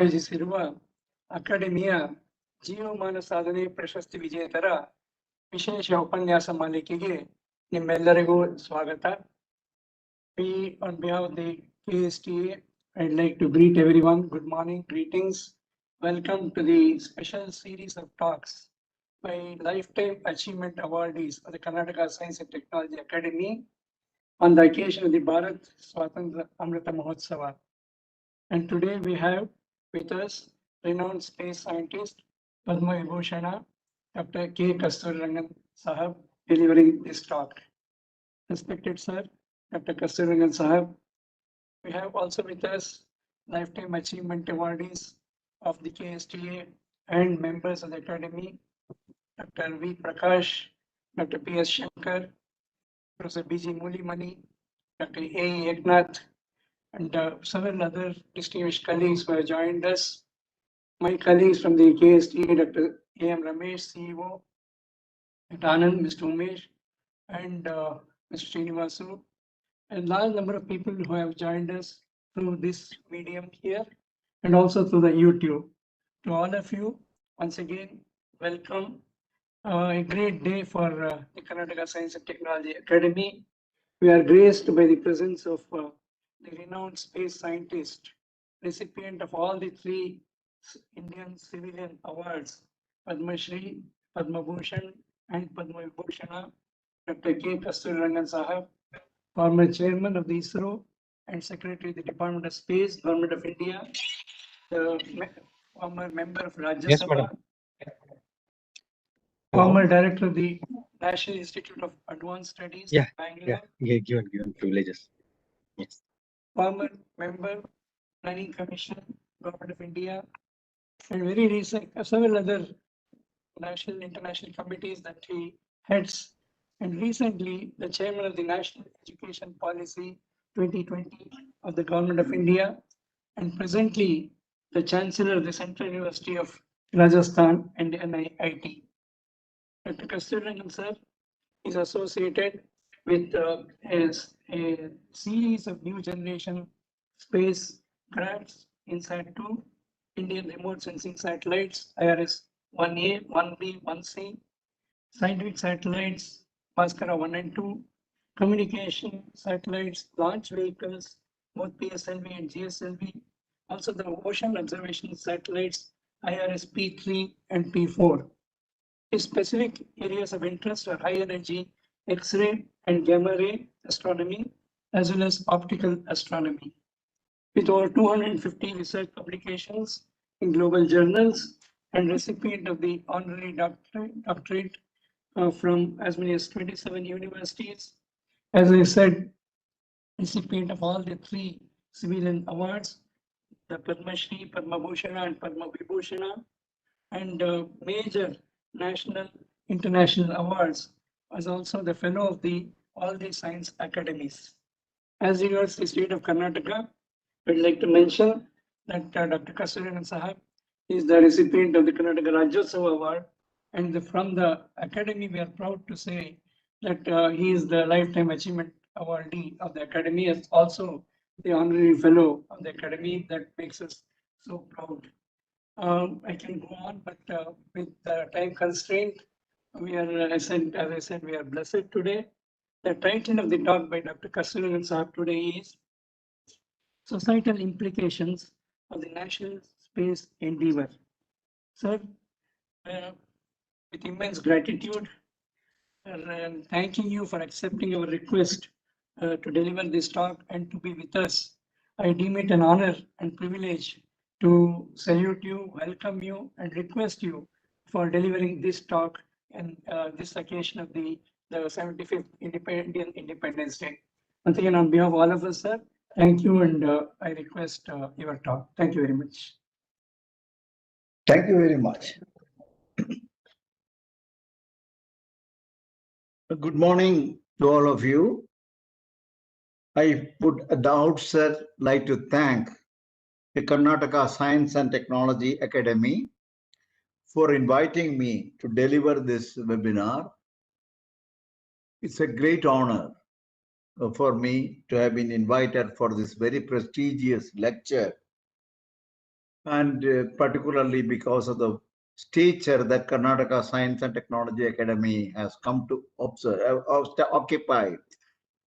ಯೋಜಿಸಿರುವ ಅಕಾಡೆಮಿಯ ಜೀವಮಾನ ಸಾಧನೆ ಪ್ರಶಸ್ತಿ ವಿಜೇತರ ವಿಶೇಷ ಉಪನ್ಯಾಸ ಮಾಲಿಕೆಗೆ ನಿಮ್ಮೆಲ್ಲರಿಗೂ ಸ್ವಾಗತ. On behalf of the KSTA, I'd like to greet everyone. Good morning, greetings. Welcome to the special series of talks by Lifetime Achievement Awardees of the Karnataka Science and Technology Academy on the occasion of the Bharata Swatantra Amruta Mahotsava. And today we have with us renowned space scientist Padma Vibhushan, Dr. Kasturirangan Sahab, delivering this talk. Respected sir, Dr. Kasturirangan Sahab. We have also with us Lifetime Achievement Awardees of the KSTA and members of the Academy, Dr. V. Prakash, Dr. P.S. Shankar, Professor B.G. Mulimani, Dr. A. Eknath, and several other distinguished colleagues who have joined us. My colleagues from the KSTA, Dr. A.M. Ramesh, CEO, Dr. Anand, Mr. Umesh, and Mr. Srinivasu, and large number of people who have joined us through this medium here and also through the YouTube. To all of you, once again, welcome. A great day for the Karnataka Science and Technology Academy. We are graced by the presence of the renowned space scientist, recipient of all the three Indian civilian awards, Padma Shri, Padma Bhushan, and Padma Vibhushana, Dr. K. Kasturirangan Sahab, former chairman of the ISRO and secretary of the Department of Space, Government of India, the former member of Rajya Sabha, former director of the National Institute of Advanced Studies, Bangalore. Given privileges. Yes. Former member, Planning Commission, Government of India, and very recent, several other national, international committees that he heads. And recently, the chairman of the National Education Policy 2020 of the Government of India, and presently the Chancellor of the Central University of Rajasthan and NIIT. Dr. Kasturirangan sir is associated with a series of new generation space crafts, INSAT-2, Indian remote sensing satellites, IRS-1A, 1B, 1C, scientific satellites, Bhaskara 1 and 2, communication satellites, launch vehicles, both PSLV and GSLV, also the ocean observation satellites, IRS-P3 and P4. His specific areas of interest are high energy, X-ray and gamma ray astronomy, as well as optical astronomy. With over 250 research publications in global journals and recipient of the honorary doctorate from as many as 27 universities. As I said, recipient of all the three civilian awards, the Padma Shri, Padma Bhushana, and Padma Vibhushana, and major national, international awards, was also the fellow of all the science academies. As regards the state of Karnataka, I'd like to mention that Dr. Kasturirangan Sahab is the recipient of the Karnataka Rajyotsava Award, and from the academy, we are proud to say that he is the Lifetime Achievement Awardee of the academy, as also the honorary fellow of the academy. That makes us so proud. I can go on, but with the time constraint, we are, as I said, we are blessed today. The title of the talk by Dr. Kasturirangan Sahab today is Societal Implications of the National Space Endeavour. Sir, with immense gratitude, and thanking you for accepting our request to deliver this talk and to be with us. I deem it an honor and privilege to salute you, welcome you, and request you for delivering this talk and this occasion of the 75th Indian Independence Day. Once again, on behalf of all of us, sir, thank you, and I request your talk. Thank you very much. Thank you very much. Good morning to all of you. I would at the outset like to thank the Karnataka Science and Technology Academy for inviting me to deliver this webinar. It's a great honor for me to have been invited for this very prestigious lecture and particularly because of the stature that Karnataka Science and Technology Academy has come to observe, occupy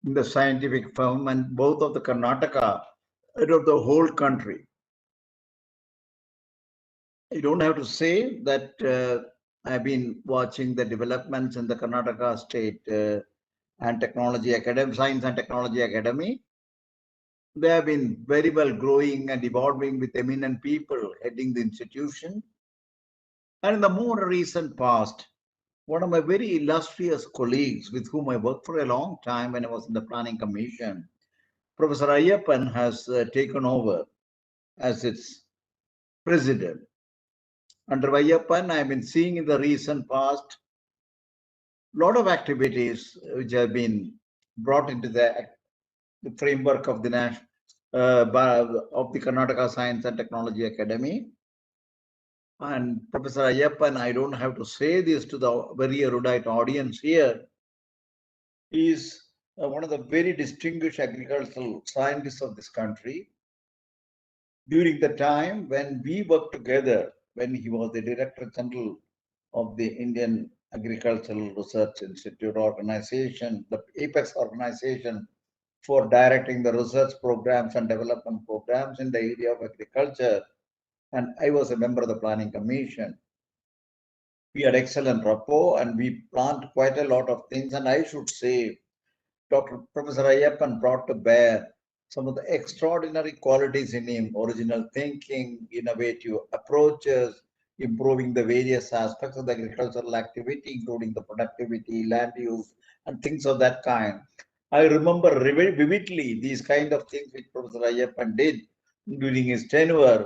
in the scientific firm, and both of the Karnataka and of the whole country. I don't have to say that I've been watching the developments in the Karnataka State and Technology Academy, Science and Technology Academy. They have been very well growing and evolving with eminent people heading the institution. And in the more recent past, one of my very illustrious colleagues with whom I worked for a long time when I was in the Planning Commission, Professor Ayyappan, has taken over as its president. Under Ayyappan, I've been seeing in the recent past a lot of activities which have been brought into the framework of the of the Karnataka Science and Technology Academy. And Professor Ayyappan, I don't have to say this to the very erudite audience here, is one of the very distinguished agricultural scientists of this country. During the time when we worked together, when he was the Director General of the Indian Agricultural Research Institute organization, the apex organization for directing the research programs and development programs in the area of agriculture, and I was a member of the Planning Commission. We had excellent rapport and we planned quite a lot of things. And I should say, Professor Ayyappan brought to bear some of the extraordinary qualities in him: original thinking, innovative approaches, improving the various aspects of the agricultural activity, including the productivity, land use, and things of that kind. I remember vividly these kind of things which Professor Ayyappan did during his tenure,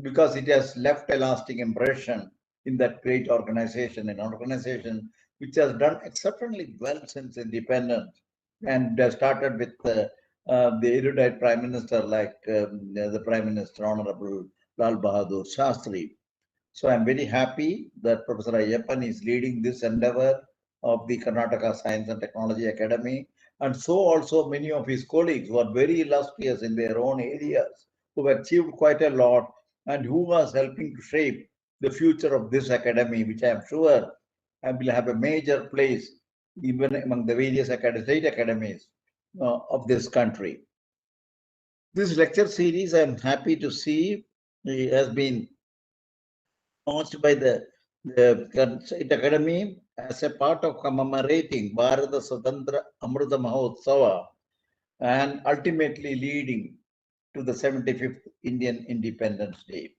because it has left a lasting impression in that great organization, an organization which has done exceptionally well since independence, and started with the erudite Prime Minister like the Prime Minister Honorable Lal Bahadur Shastri. So I'm very happy that Professor Ayyappan is leading this endeavor of the Karnataka Science and Technology Academy, and so also many of his colleagues who are very illustrious in their own areas, who have achieved quite a lot and who was helping to shape the future of this academy, which I am sure will have a major place even among the various state academies of this country. This lecture series, I'm happy to see, has been launched by the State Academy as a part of commemorating Bharata Swatantra Amruta Mahotsava and ultimately leading to the 75th Indian Independence Day.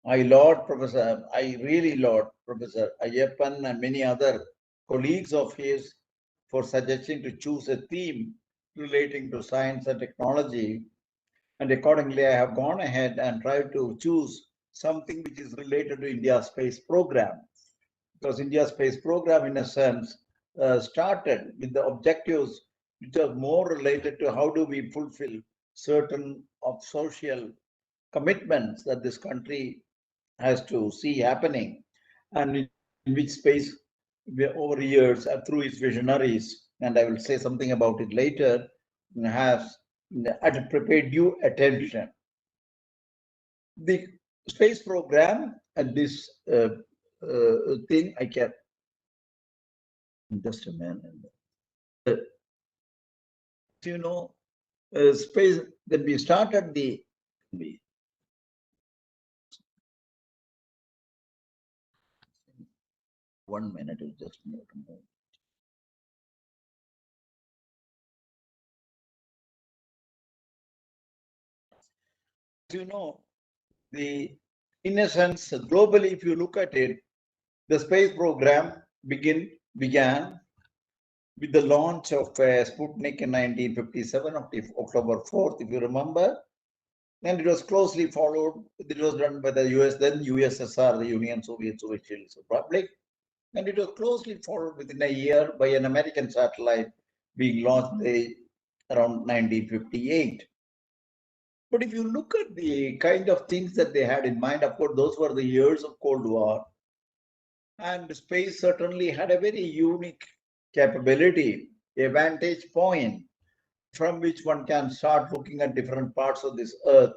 I really laud Professor Ayyappan and many other colleagues of his for suggesting to choose a theme relating to science and technology. And accordingly, I have gone ahead and tried to choose something which is related to India's space program. Because India's space program, in a sense, started with the objectives which are more related to how do we fulfill certain of social commitments that this country has to see happening, and in which space over years through its visionaries, and I will say something about it later, has prepared due attention. The space program and this thing, I can just a minute. You know, space, when we started the 1 minute, is just move. You know, in a sense, globally, if you look at it, the space program began with the launch of Sputnik in 1957, October 4th, if you remember. And it was closely followed. It was done by the US, then USSR, the Union Soviet Socialist Republic. And it was closely followed within a year by an American satellite being launched around 1958. But if you look at the kind of things that they had in mind, of course, those were the years of Cold War. And space certainly had a very unique capability, a vantage point from which one can start looking at different parts of this earth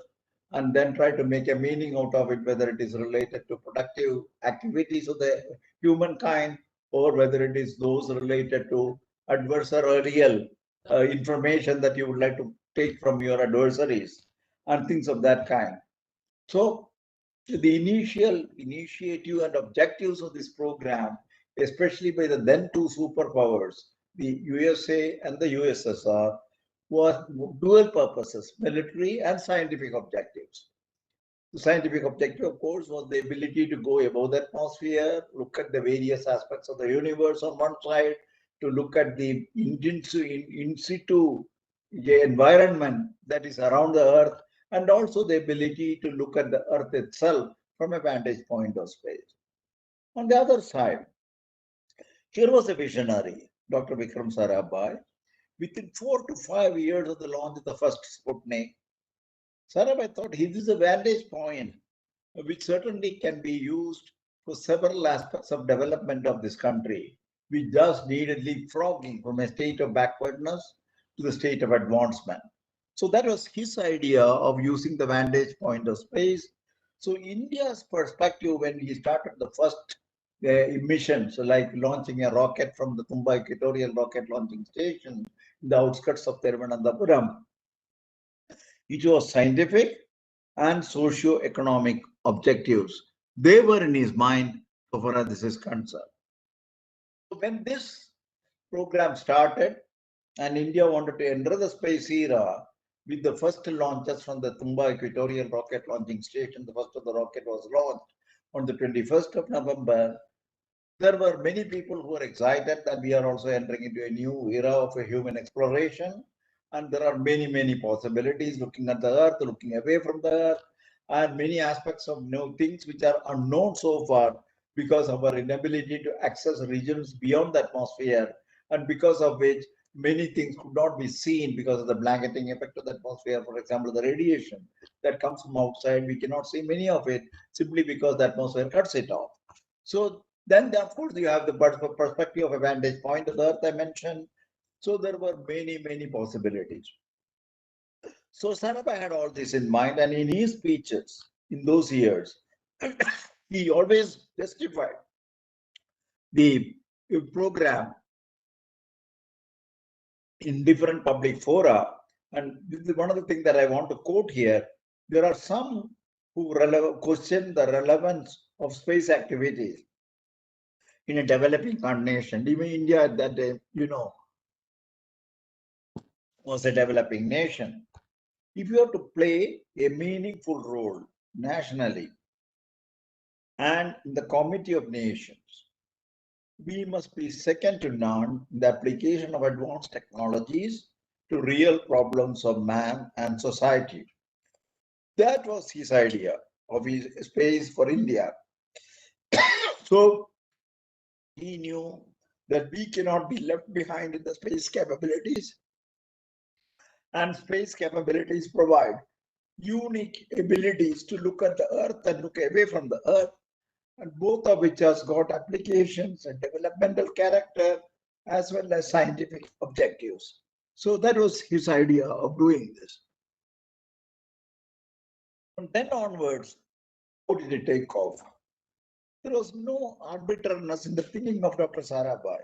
and then try to make a meaning out of it, whether it is related to productive activities of the humankind or whether it is those related to adversarial information that you would like to take from your adversaries and things of that kind. So the initial initiative and objectives of this program, especially by the then two superpowers, the USA and the USSR, was dual purposes, military and scientific objectives. The scientific objective, of course, was the ability to go above the atmosphere, look at the various aspects of the universe on one side, to look at the in situ environment that is around the Earth, and also the ability to look at the Earth itself from a vantage point of space. On the other side, here was a visionary, Dr. Vikram Sarabhai. Within 4 to 5 years of the launch of the first Sputnik, Sarabhai thought this is a vantage point which certainly can be used for several aspects of development of this country. We just needed leapfrogging from a state of backwardness to the state of advancement. So that was his idea of using the vantage point of space. So India's perspective when he started the first missions, like launching a rocket from the Tumba Equatorial Rocket Launching Station in the outskirts of Thiruvananthapuram, it was scientific and socio-economic objectives. They were in his mind so far as this is concerned. So when this program started and India wanted to enter the space era with the first launches from the Tumba Equatorial Rocket Launching Station, the first of the rocket was launched on the 21st of November. There were many people who were excited that we are also entering into a new era of a human exploration. And there are many, many possibilities looking at the Earth, looking away from the Earth, and many aspects of new things which are unknown so far because of our inability to access regions beyond the atmosphere, and because of which many things could not be seen because of the blanketing effect of the atmosphere. For example, the radiation that comes from outside, we cannot see many of it simply because the atmosphere cuts it off. So then, of course, you have the perspective of a vantage point of the Earth I mentioned. So there were many, many possibilities. So Sarabhai had all this in mind, and in his speeches in those years, he always justified the program in different public fora. And this is one of the things that I want to quote here. There are some who question the relevance of space activities in a developing nation. Even India at that day, was a developing nation. If you have to play a meaningful role nationally and in the community of nations, we must be second to none in the application of advanced technologies to real problems of man and society. That was his idea of his space for India. So he knew that we cannot be left behind in the space capabilities, and space capabilities provide unique abilities to look at the Earth and look away from the Earth, and both of which has got applications and developmental character as well as scientific objectives. So that was his idea of doing this. From then onwards, how did it take off? There was no arbitrariness in the thinking of Dr. Sarabhai.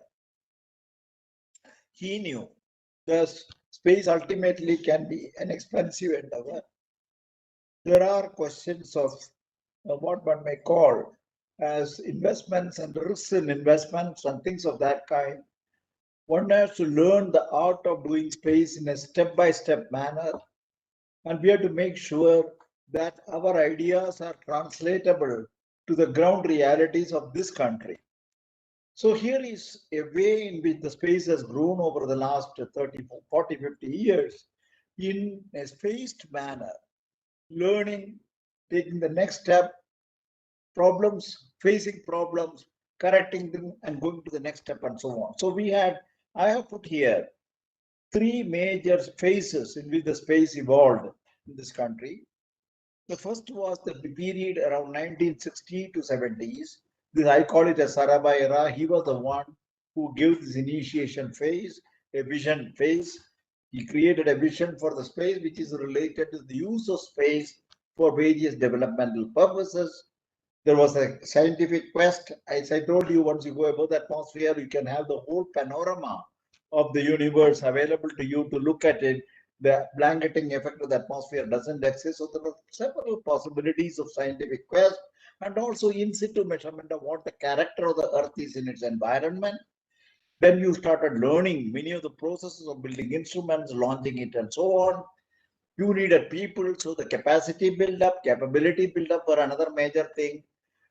He knew that space ultimately can be an expensive endeavor. There are questions of what one may call as investments and risks in investments and things of that kind. One has to learn the art of doing space in a step-by-step manner, and we have to make sure that our ideas are translatable to the ground realities of this country. So here is a way in which the space has grown over the last 30, 40, 50 years in a spaced manner, learning, taking the next step, facing problems, correcting them, and going to the next step, and so on. So I have put here 3 major phases in which the space evolved in this country. The first was the period around 1960 to 70s. I call it a Sarabhai era. He was the one who gave this initiation phase, a vision phase. He created a vision for the space which is related to the use of space for various developmental purposes. There was a scientific quest. As I told you, once you go above the atmosphere, you can have the whole panorama of the universe available to you to look at it. The blanketing effect of the atmosphere doesn't exist. So there are several possibilities of scientific quest and also in situ measurement of what the character of the earth is in its environment. Then you started learning many of the processes of building instruments, launching it, and so on. You needed people, so the capacity build up, capability build up were another major thing.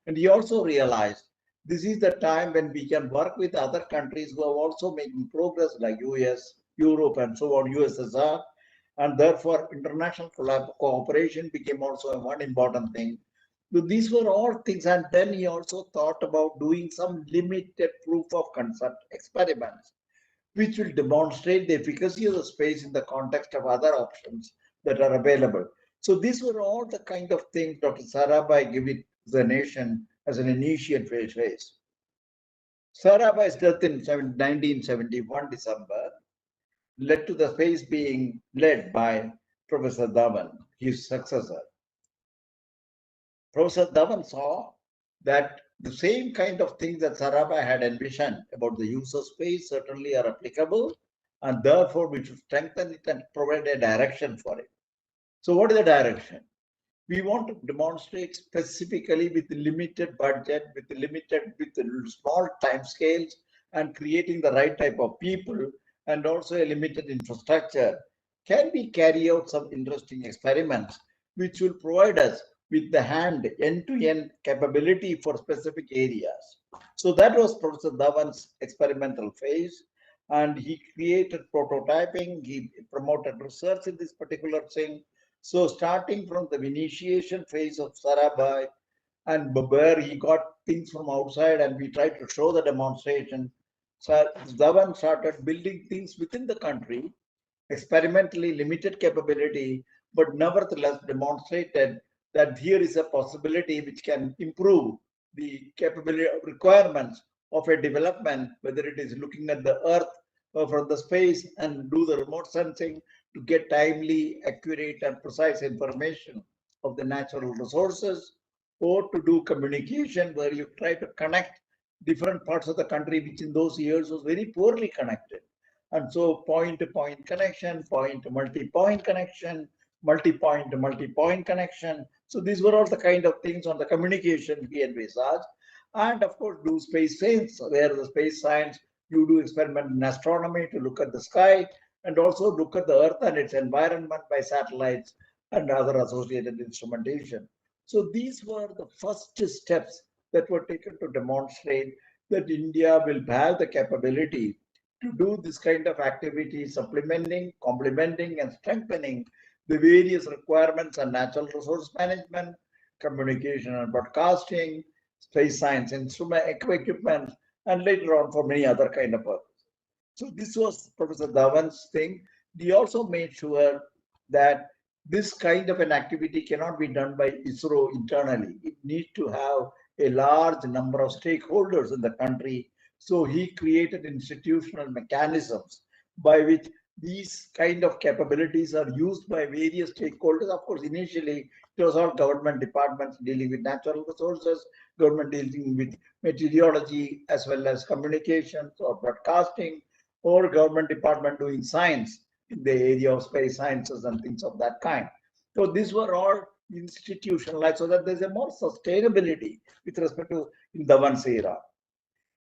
And he also realized this is the time when we can work with other countries who are also making progress, like US, Europe, and so on, USSR. And therefore, international cooperation became also one important thing. So these were all things. And then he also thought about doing some limited proof of concept experiments, which will demonstrate the efficacy of the space in the context of other options that are available. So these were all the kind of things Dr. Sarabhai gave it to the nation as an initial phase. Sarabhai's death in 1971 December led to the space being led by Professor Dhawan, his successor. Professor Dhawan saw that the same kind of things that Sarabhai had envisioned about the use of space certainly are applicable, and therefore we should strengthen it and provide a direction for it. So what is the direction? We want to demonstrate specifically with limited budget, with small time scales, and creating the right type of people, and also a limited infrastructure. Can we carry out some interesting experiments which will provide us with the end-to-end capability for specific areas? So that was Professor Dhawan's experimental phase, and he created prototyping, he promoted research in this particular thing. So starting from the initiation phase of Sarabhai and where he got things from outside and we tried to show the demonstration, so Dhawan started building things within the country, experimentally limited capability, but nevertheless demonstrated that here is a possibility which can improve the capability requirements of a development, whether it is looking at the earth or from the space and do the remote sensing to get timely, accurate, and precise information of the natural resources, or to do communication where you try to connect different parts of the country, which in those years was very poorly connected. And so point-to-point connection, point-to-multi-point connection, multi-point-to-multi-point connection. So these were all the kind of things on the communication he envisaged. And of course, do space science, where the space science, you do experiment in astronomy to look at the sky and also look at the Earth and its environment by satellites and other associated instrumentation. So these were the first steps that were taken to demonstrate that India will have the capability to do this kind of activity, supplementing, complementing, and strengthening the various requirements on natural resource management, communication and broadcasting, space science instrument equipment, and later on for many other kind of purposes. So this was Professor Dhawan's thing. He also made sure that this kind of an activity cannot be done by ISRO internally. It needs to have a large number of stakeholders in the country. So he created institutional mechanisms by which these kind of capabilities are used by various stakeholders. Of course, initially it was all government departments dealing with natural resources, government dealing with meteorology, as well as communications or broadcasting, or government department doing science in the area of space sciences and things of that kind. So these were all institutionalized so that there's a more sustainability with respect to in Dhawan's era.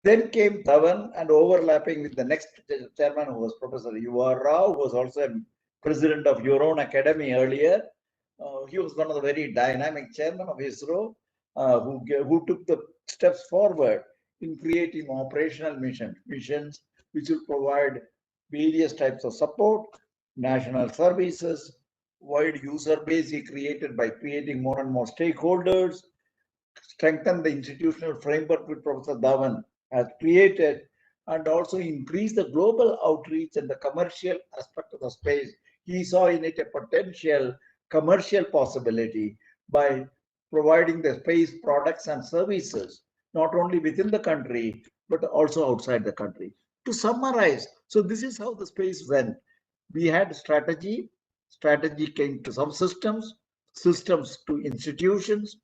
Then came Dhawan, and overlapping with the next chairman, who was Professor U.R. Rao, who was also a president of your own academy earlier. He was one of the very dynamic chairman of ISRO, who took the steps forward in creating operational missions which will provide various types of support, national services, wide user base he created by creating more and more stakeholders, strengthen the institutional framework which Professor Dhawan has created, and also increase the global outreach and the commercial aspect of the space. He saw in it a potential commercial possibility by providing the space products and services, not only within the country, but also outside the country. To summarize, so this is how the space went. We had strategy came to subsystems, systems to institutions,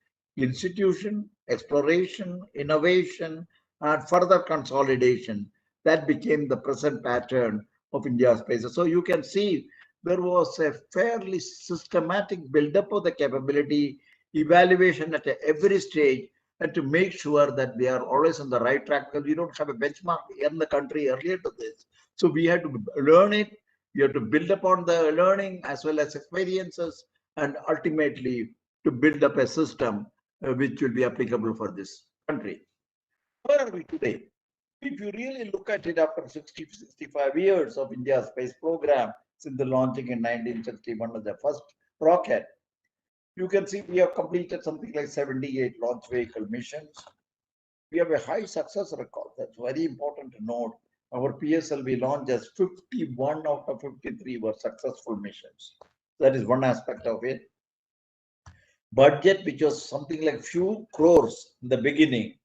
exploration, innovation, and further consolidation. That became the present pattern of India's space. So you can see there was a fairly systematic build-up of the capability, evaluation at every stage, and to make sure that we are always on the right track, because we don't have a benchmark in the country earlier to this. So we had to learn it. We have to build upon the learning as well as experiences, and ultimately to build up a system which will be applicable for this country. Where are we today? If you really look at it after 60, 65 years of India's space program, since the launching in 1961 of the first rocket, you can see we have completed something like 78 launch vehicle missions. We have a high success record. That's very important to note. Our PSLV launches, 51 out of 53 were successful missions. That is one aspect of it. Budget, which was something like few crores in the beginning,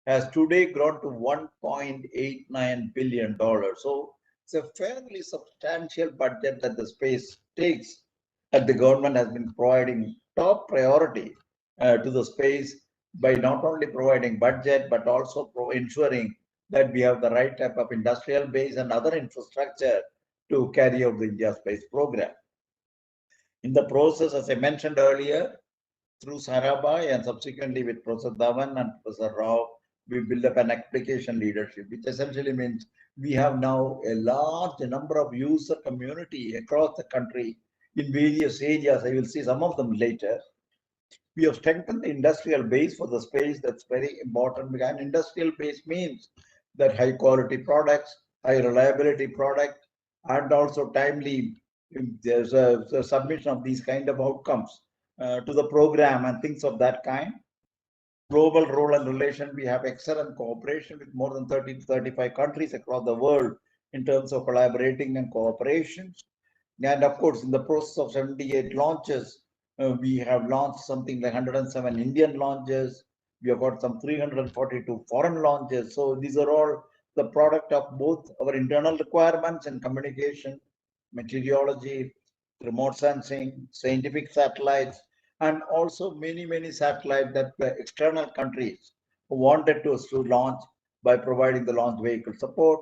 has today grown to $1.89 billion. So it's a fairly substantial budget that the space takes, and the government has been providing top priority to the space by not only providing budget, but also ensuring that we have the right type of industrial base and other infrastructure to carry out the India space program. In the process, as I mentioned earlier, through Sarabhai and subsequently with Professor Dhawan and Professor Rao, we build up an application leadership, which essentially means we have now a large number of user community across the country in various areas. I will see some of them later. We have strengthened the industrial base for the space. That's very important. Because industrial base means that high quality products, high reliability product, and also timely, there's a submission of these kind of outcomes to the program and things of that kind. Global role and relation, we have excellent cooperation with more than 30 to 35 countries across the world in terms of collaborating and cooperation. And of course, in the process of 78 launches, we have launched something like 107 Indian launches. We have got some 342 foreign launches. So these are all the product of both our internal requirements and communication, meteorology, remote sensing, scientific satellites, and also many satellites that the external countries wanted to launch by providing the launch vehicle support.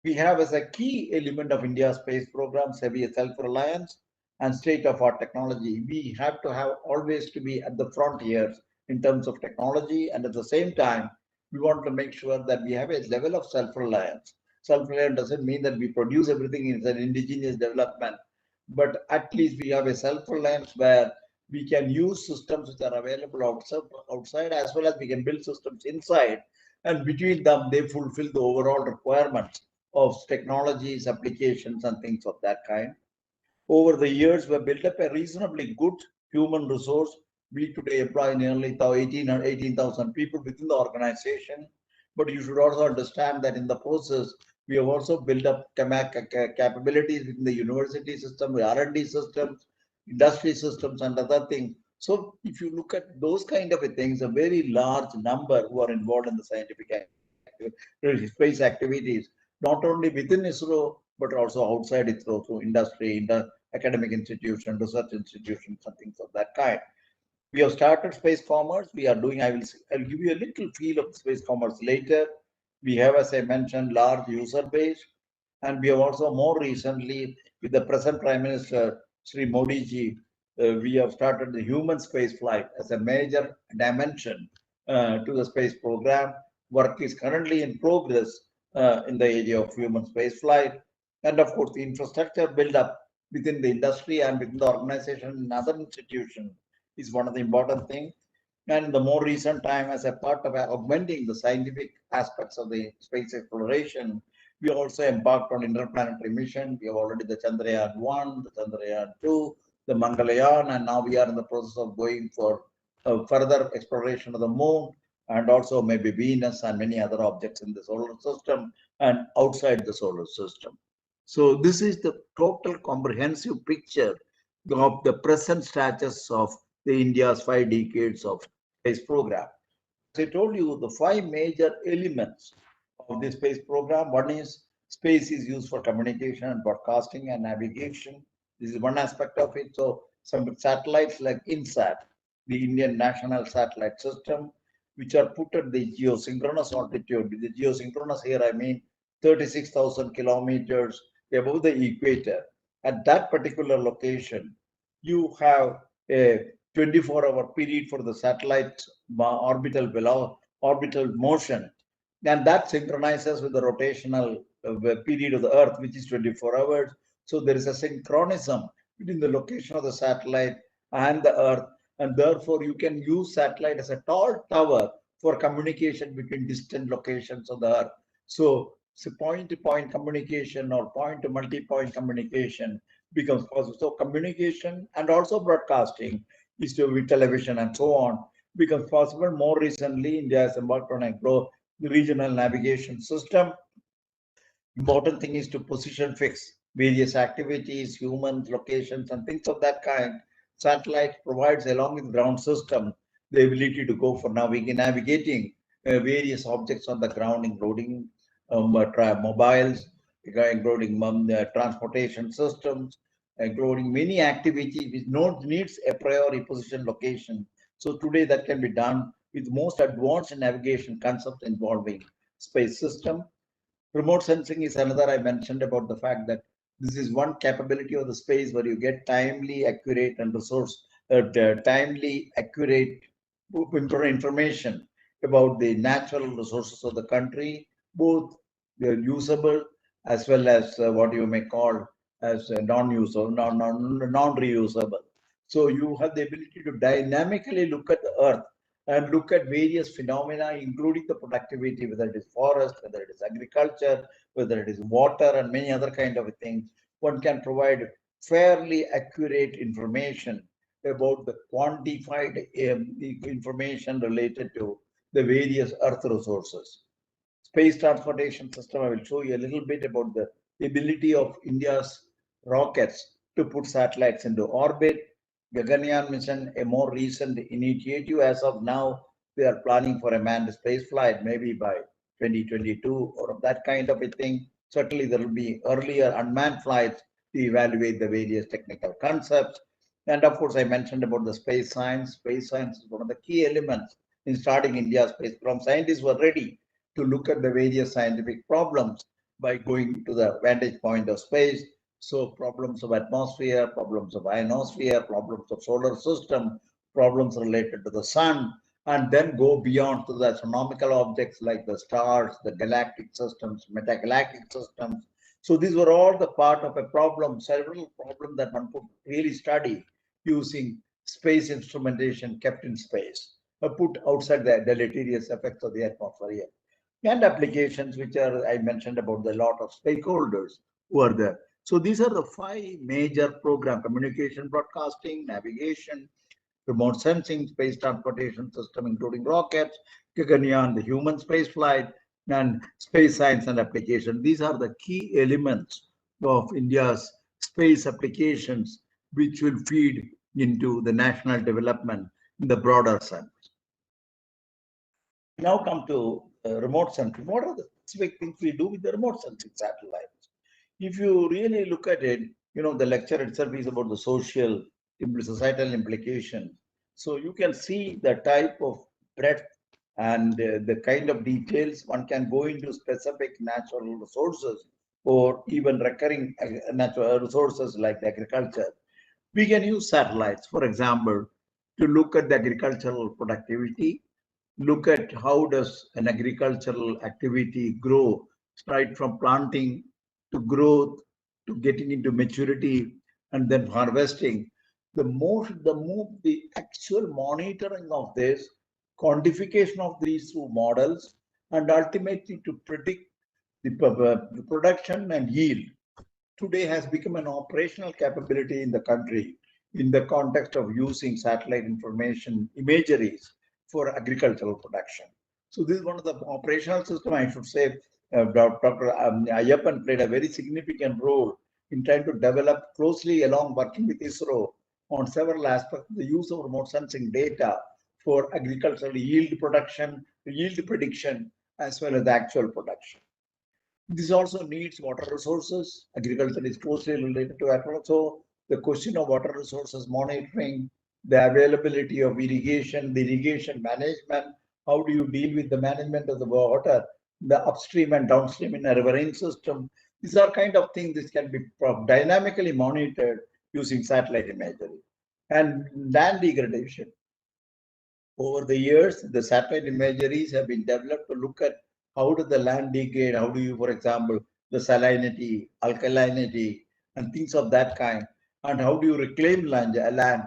We have as a key element of India's space program, heavy self-reliance and state-of-art technology. We have to have always to be at the frontiers in terms of technology, and at the same time, we want to make sure that we have a level of self-reliance. Self-reliance doesn't mean that we produce everything in an indigenous development, but at least we have a self-reliance where we can use systems which are available outside as well as we can build systems inside, and between them they fulfill the overall requirements of technologies, applications, and things of that kind. Over the years, we built up a reasonably good human resource. We today employ nearly 18,000 people within the organization. But you should also understand that in the process, we have also built up capabilities within the university system, the R&D systems, industry systems, and other things. So if you look at those kind of things, a very large number who are involved in the scientific space activities, not only within ISRO, but also outside ISRO, through industry, in the academic institution, research institutions, and things of that kind. We have started space commerce. We are doing, I'll give you a little feel of space commerce later. We have, as I mentioned, large user base. And we have also more recently, with the present Prime Minister, Sri Modi ji, we have started the human space flight as a major dimension to the space program. Work is currently in progress in the area of human space flight. And of course, the infrastructure build up within the industry and within the organization and other institutions is one of the important things. And in the more recent time, as a part of augmenting the scientific aspects of the space exploration, we also embarked on interplanetary mission. We have already the Chandrayaan 1, the Chandrayaan 2, the Mangalyaan, and now we are in the process of going for further exploration of the moon, and also maybe Venus and many other objects in the solar system and outside the solar system. So this is the total comprehensive picture of the present status of the India's 5 decades of space program. As I told you, the 5 major elements of the space program. One is space is used for communication and broadcasting and navigation. This is one aspect of it. So some satellites like INSAT, the Indian National Satellite System, which are put at the geosynchronous altitude. The geosynchronous here, I mean 36,000 kilometers above the equator. At that particular location, you have a 24-hour period for the satellite orbital motion, and that synchronizes with the rotational period of the Earth, which is 24 hours. So there is a synchronism between the location of the satellite and the Earth, and therefore you can use satellite as a tall tower for communication between distant locations of the Earth. So point-to-point communication or point-to-multi-point communication becomes possible. So communication and also broadcasting is to with television and so on becomes possible. More recently, India has embarked on a regional navigation system. Important thing is to position fix various activities, humans, locations, and things of that kind. Satellite provides, along with ground system, the ability to go for navigating various objects on the ground, including mobiles, including transportation systems, including many activities which needs a priori position location. So today that can be done with most advanced navigation concepts involving space system. Remote sensing is another. I mentioned about the fact that this is one capability of the space where you get timely, accurate, and timely, accurate information about the natural resources of the country, both usable as well as what you may call as non-usable, non-reusable. So you have the ability to dynamically look at the Earth and look at various phenomena, including the productivity, whether it is forest, whether it is agriculture, whether it is water, and many other kind of things. One can provide fairly accurate information about the quantified information related to the various Earth resources. Space transportation system, I will show you a little bit about the ability of India's rockets to put satellites into orbit. Gaganyaan mission, a more recent initiative. As of now, they are planning for a manned space flight, maybe by 2022 or that kind of a thing. Certainly, there will be earlier unmanned flights to evaluate the various technical concepts. And of course, I mentioned about the space science. Space science is one of the key elements in starting India's space program. Scientists were ready to look at the various scientific problems by going to the vantage point of space. So problems of atmosphere, problems of ionosphere, problems of solar system, problems related to the sun, and then go beyond to the astronomical objects like the stars, the galactic systems, metagalactic systems. So these were all the part of a problem, several problems that one could really study using space instrumentation kept in space, put outside the deleterious effects of the atmosphere, and applications which are, I mentioned about the lot of stakeholders who are there. So these are the 5 major program: communication, broadcasting, navigation, remote sensing, space transportation system, including rockets, Gaganyaan, the human space flight, and space science and application. These are the key elements of India's space applications, which will feed into the national development in the broader sense. Now come to remote sensing. What are the specific things we do with the remote sensing satellites? If you really look at it, the lecture itself is about the societal implications. So you can see the type of breadth and the kind of details one can go into specific natural resources or even recurring natural resources like agriculture. We can use satellites, for example, to look at the agricultural productivity, look at how does an agricultural activity grow right from planting to growth to getting into maturity and then harvesting. The actual monitoring of this, quantification of these through models, and ultimately to predict the production and yield today has become an operational capability in the country in the context of using satellite information imageries for agricultural production. So this is one of the operational system, I should say. Dr. Ayyappan played a very significant role in trying to develop closely along working with ISRO on several aspects of the use of remote sensing data for agricultural yield production, yield prediction, as well as the actual production. This also needs water resources. Agriculture is closely related to agriculture. So the question of water resources monitoring, the availability of irrigation, the irrigation management, how do you deal with the management of the water, the upstream and downstream in a riverine system. These are kind of things that can be dynamically monitored using satellite imagery. And land degradation. Over the years, the satellite imageries have been developed to look at how does the land degrade, how do you, for example, the salinity, alkalinity, and things of that kind, and how do you reclaim land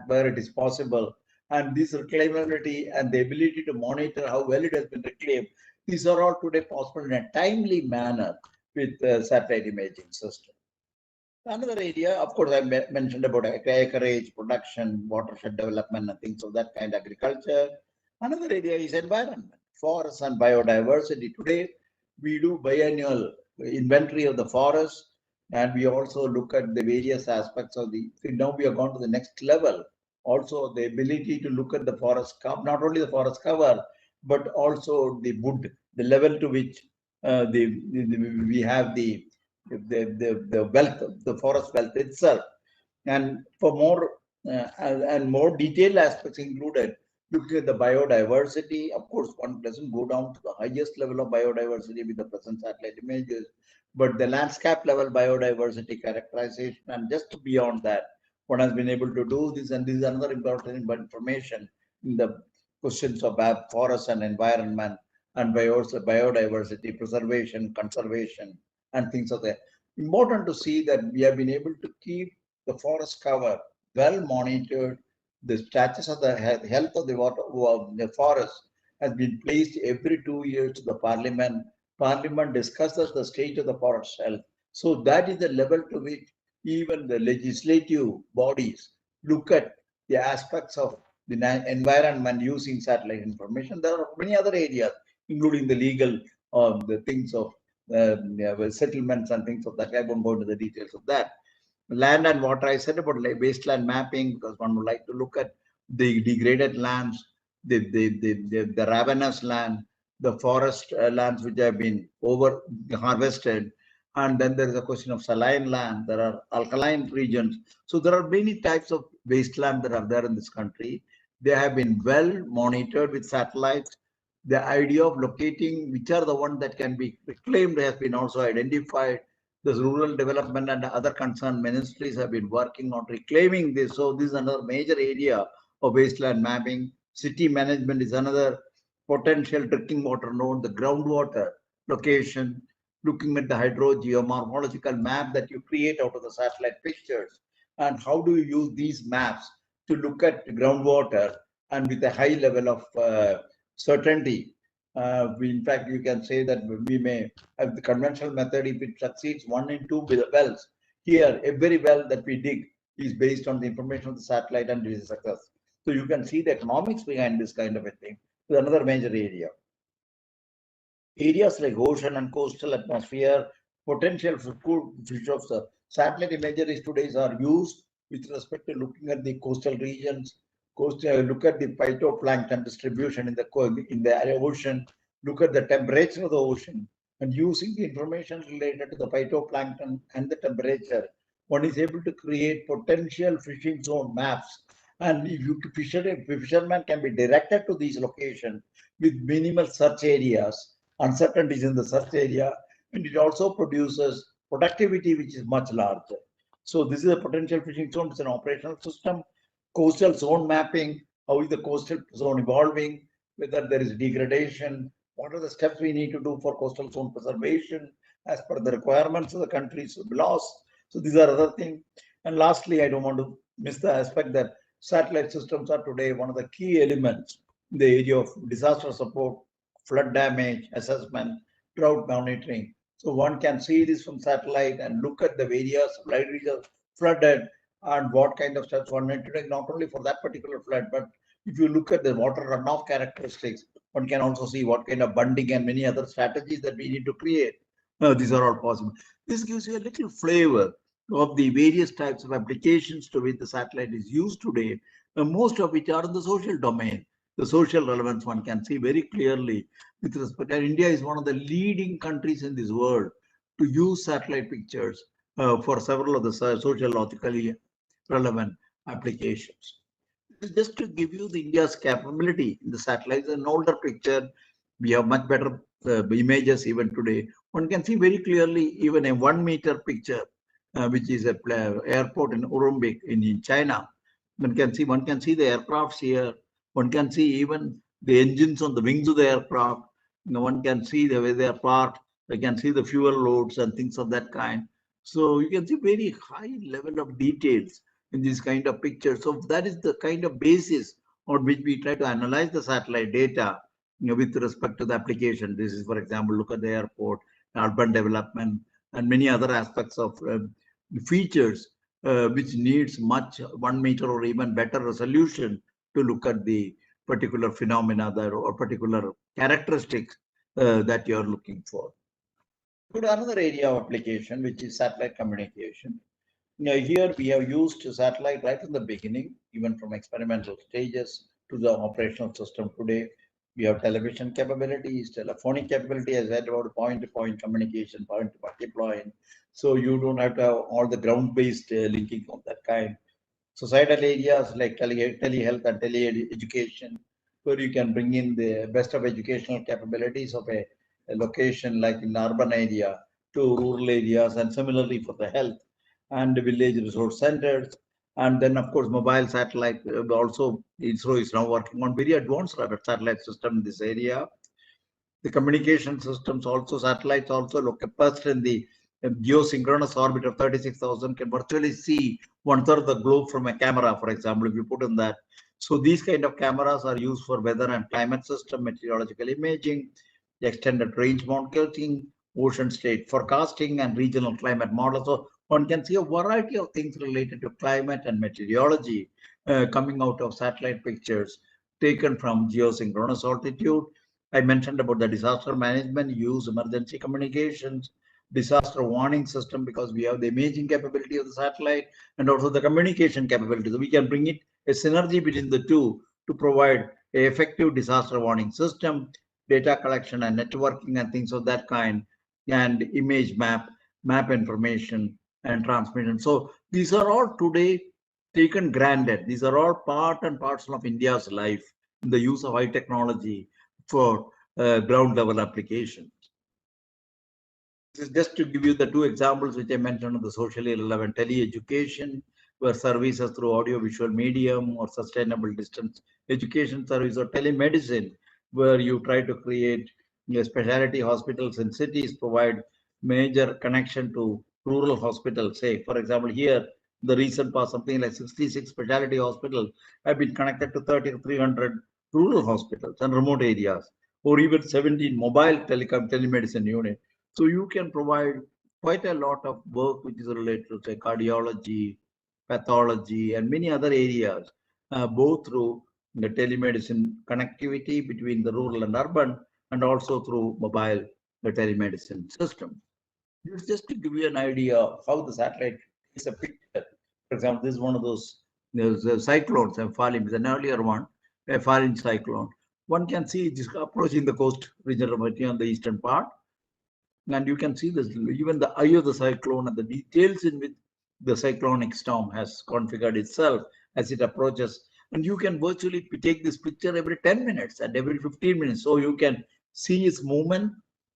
where it is possible. And this reclaimability and the ability to monitor how well it has been reclaimed, these are all today possible in a timely manner with satellite imaging system. Another area, of course, I mentioned about acreage, production, watershed development, and things of that kind, agriculture. Another area is environment, forests and biodiversity. Today, we do biennial inventory of the forest, and we also look at the various aspects of the. Now we have gone to the next level. Also, the ability to look at the forest cover, not only the forest cover, but also the wood, the level to which we have the wealth, the forest wealth itself. And for more and more detailed aspects included, looking at the biodiversity. Of course, one doesn't go down to the highest level of biodiversity with the present satellite images, but the landscape level biodiversity characterization, and just beyond that, one has been able to do this. And this is another important information in the questions of forest and environment and biodiversity preservation, conservation, and things of that. Important to see that we have been able to keep the forest cover well monitored. The status of the health of the forest has been placed every 2 years to the Parliament. Parliament discusses the state of the forest health. So that is the level to which even the legislative bodies look at the aspects of the environment using satellite information. There are many other areas, including the legal, the things of settlements and things of that. I won't go into the details of that. Land and water, I said about wasteland mapping, because one would like to look at the degraded lands, the ravenous land, the forest lands which have been over harvested. And then there is a question of saline land. There are alkaline regions. So there are many types of wasteland that are there in this country. They have been well monitored with satellites. The idea of locating which are the ones that can be reclaimed has been also identified. The rural development and other concerned ministries have been working on reclaiming this. So this is another major area of wasteland mapping. City management is another potential drinking water node, the groundwater location, looking at the hydrogeomorphological map that you create out of the satellite pictures. And how do you use these maps to look at groundwater and with a high level of certainty. In fact, you can say that we may have the conventional method if it succeeds 1 in 2 wells. Here, every well that we dig is based on the information of the satellite and it is a success. So you can see the economics behind this kind of a thing. It's another major area. Areas like ocean and coastal atmosphere, potential for fish of the satellite imageries today are used with respect to looking at the coastal regions. Look at the phytoplankton distribution in the ocean, look at the temperature of the ocean, and using the information related to the phytoplankton and the temperature, one is able to create potential fishing zone maps. And if fishermen can be directed to these locations with minimal search areas, uncertainties in the search area, and it also produces productivity which is much larger. So this is a potential fishing zone. It's an operational system. Coastal zone mapping, how is the coastal zone evolving, whether there is degradation, what are the steps we need to do for coastal zone preservation as per the requirements of the country's laws. So these are other things. And lastly, I don't want to miss the aspect that satellite systems are today one of the key elements in the area of disaster support, flood damage assessment, drought monitoring. So one can see this from satellite and look at the various regions flooded and what kind of steps one need to take, not only for that particular flood, but if you look at the water runoff characteristics, one can also see what kind of bunding and many other strategies that we need to create. These are all possible. This gives you a little flavor of the various types of applications to which the satellite is used today, most of which are in the social domain. The social relevance one can see very clearly with respect. And India is one of the leading countries in this world to use satellite pictures for several of the sociologically relevant applications. Just to give you the India's capability in the satellites, an older picture, we have much better images even today. One can see very clearly even a 1 meter picture, which is a airport in Ulumbek in China. One can see the aircrafts here. One can see even the engines on the wings of the aircraft. One can see the way they are parked. They can see the fuel loads and things of that kind. So you can see very high level of details in this kind of pictures. So that is the kind of basis on which we try to analyze the satellite data, with respect to the application. This is, for example, look at the airport, urban development, and many other aspects of features which needs much 1 meter or even better resolution to look at the particular phenomena there or particular characteristics that you are looking for. Go to another area of application, which is satellite communication. Here we have used satellite right from the beginning, even from experimental stages to the operational system today. We have television capabilities, telephonic capability, as I said, about point-to-point communication, point-to-point deploying. So you don't have to have all the ground-based linking of that kind. Societal areas like telehealth and tele-education, where you can bring in the best of educational capabilities of a location like in urban area to rural areas, and similarly for the health and the village resource centers. And then, of course, mobile satellite. Also, ISRO is now working on very advanced satellite system in this area. The communication systems also, satellites also located in the geosynchronous orbit of 36,000 can virtually see 1/3 of the globe from a camera, for example, if you put in that. So these kind of cameras are used for weather and climate system, meteorological imaging, extended range monitoring, ocean state forecasting, and regional climate models. So one can see a variety of things related to climate and meteorology coming out of satellite pictures taken from geosynchronous altitude. I mentioned about the disaster management, use emergency communications, disaster warning system, because we have the imaging capability of the satellite and also the communication capability. So we can bring it a synergy between the two to provide a effective disaster warning system, data collection and networking and things of that kind, and image map information and transmission. So these are all today taken granted. These are all part and parcel of India's life in the use of high technology for ground level applications. This is just to give you the two examples which I mentioned of the socially relevant tele-education, where services through audio-visual medium or sustainable distance education service, or telemedicine, where you try to create specialty hospitals in cities, provide major connection to rural hospitals. Say, for example, here, the recent past, something like 66 specialty hospitals have been connected to 30 to 300 rural hospitals and remote areas, or even 17 mobile telemedicine units. So you can provide quite a lot of work which is related to, say, cardiology, pathology, and many other areas, both through the telemedicine connectivity between the rural and urban, and also through mobile telemedicine system. Just to give you an idea of how the satellite is a picture. For example, this is one of those cyclones and falling is an earlier one, a falling cyclone. One can see it is approaching the coast region of India on the eastern part. And you can see this, even the eye of the cyclone and the details in which the cyclonic storm has configured itself as it approaches. And you can virtually take this picture every 10 minutes and every 15 minutes. So you can see its movement,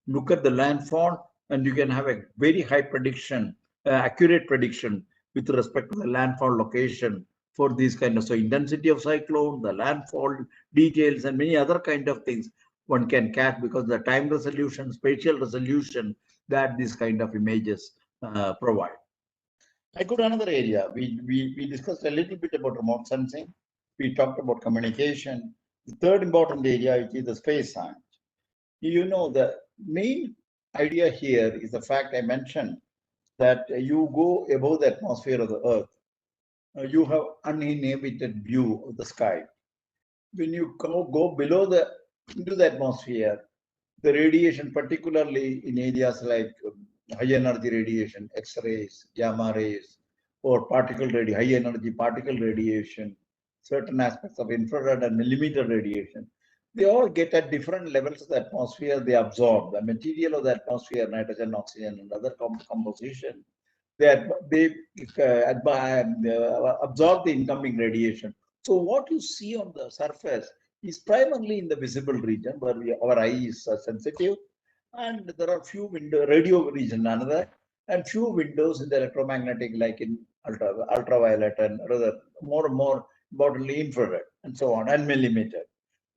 look at the landfall, and you can have a very high prediction, accurate prediction with respect to the landfall location for these kind of, so intensity of cyclone, the landfall details, and many other kind of things one can catch, because the time resolution, spatial resolution that these kind of images provide. I go to another area. We discussed a little bit about remote sensing. We talked about communication. The third important area is the space science. You know, the main idea here is the fact I mentioned, that you go above the atmosphere of the Earth, you have uninhabited view of the sky. When you go below into the atmosphere, the radiation, particularly in areas like high energy radiation, X-rays, gamma rays, or high energy particle radiation, certain aspects of infrared and millimeter radiation, they all get at different levels of the atmosphere. They absorb the material of the atmosphere, nitrogen, oxygen, and other composition. they absorb the incoming radiation. So what you see on the surface is primarily in the visible region where our eye is sensitive, and there are few window radio region another, and few windows in the electromagnetic like in ultraviolet and rather more and more importantly infrared and so on and millimeter.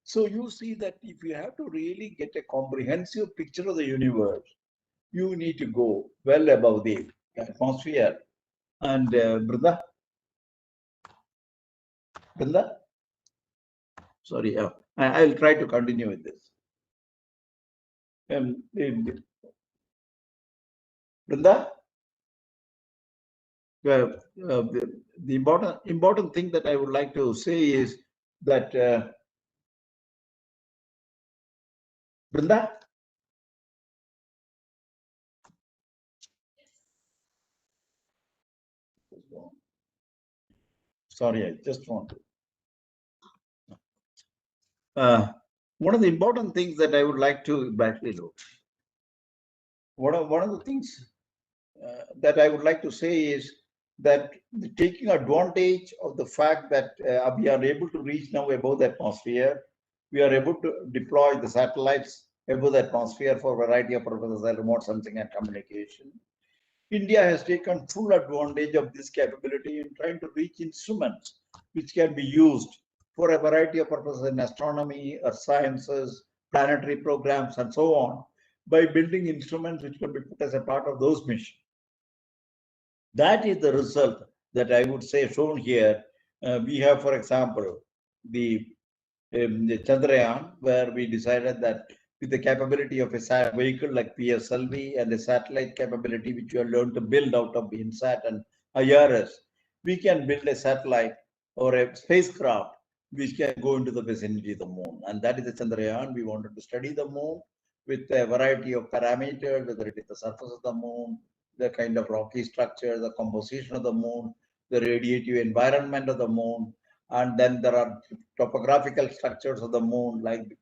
So you see that if you have to really get a comprehensive picture of the universe, you need to go well above the atmosphere. And Brinda, sorry, I'll try to continue with this. Brinda, the important thing that I would like to say is that Brinda. Sorry, I just want to. One of the important things that I would like to actually look. One of the things that I would like to say is that taking advantage of the fact that we are able to reach now above the atmosphere, we are able to deploy the satellites above the atmosphere for a variety of purposes like remote sensing and communication. India has taken full advantage of this capability in trying to reach instruments which can be used for a variety of purposes in astronomy, earth sciences, planetary programs, and so on, by building instruments which can be put as a part of those missions. That is the result that I would say shown here. We have, for example, the Chandrayaan, where we decided that with the capability of a vehicle like PSLV and the satellite capability which we have learned to build out of INSAT and IRS, we can build a satellite or a spacecraft which can go into the vicinity of the moon. And that is the Chandrayaan. We wanted to study the moon with a variety of parameters, whether it is the surface of the moon, the kind of rocky structure, the composition of the moon, the radiative environment of the moon, and then there are topographical structures of the moon, like